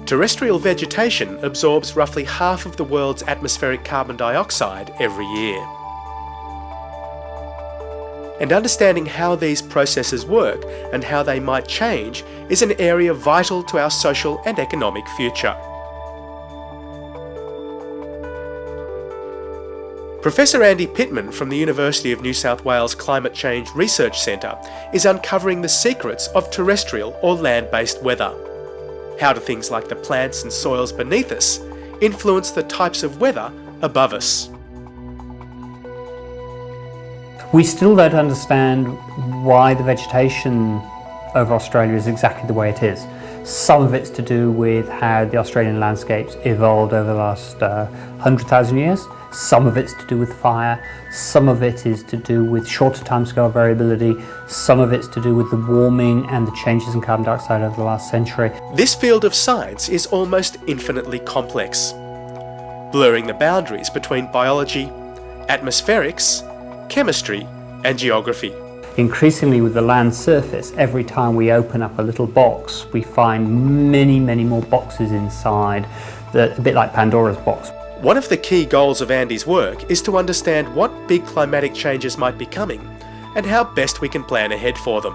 Terrestrial vegetation absorbs roughly half of the world's atmospheric carbon dioxide every year. And understanding how these processes work and how they might change is an area vital to our social and economic future. Professor Andy Pitman from the University of New South Wales Climate Change Research Centre is uncovering the secrets of terrestrial or land-based weather. How do things like the plants and soils beneath us influence the types of weather above us? We still don't understand why the vegetation over Australia is exactly the way it is. Some of it's to do with how the Australian landscapes evolved over the last 100,000 years. Some of it's to do with fire. Some of it is to do with shorter timescale variability. Some of it's to do with the warming and the changes in carbon dioxide over the last century. This field of science is almost infinitely complex, blurring the boundaries between biology, atmospherics, chemistry and geography. Increasingly with the land surface, every time we open up a little box, we find many, many more boxes inside, a bit like Pandora's box. One of the key goals of Andy's work is to understand what big climatic changes might be coming and how best we can plan ahead for them.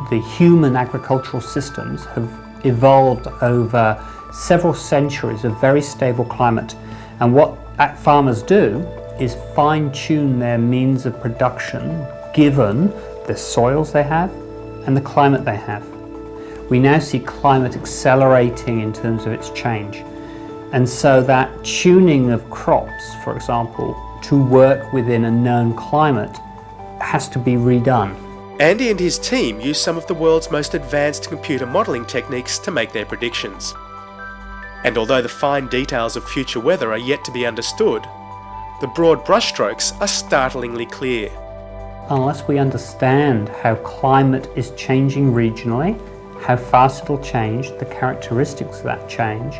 The human agricultural systems have evolved over several centuries of very stable climate, and what farmers do is fine-tune their means of production given the soils they have and the climate they have. We now see climate accelerating in terms of its change. And so that tuning of crops, for example, to work within a known climate has to be redone. Andy and his team use some of the world's most advanced computer modelling techniques to make their predictions. And although the fine details of future weather are yet to be understood, the broad brushstrokes are startlingly clear. Unless we understand how climate is changing regionally, how fast it'll change, the characteristics of that change,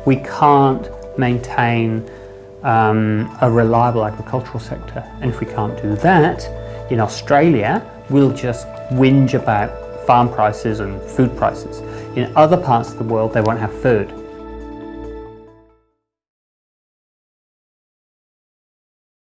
we can't maintain a reliable agricultural sector. And if we can't do that, in Australia, we'll just whinge about farm prices and food prices. In other parts of the world, they won't have food.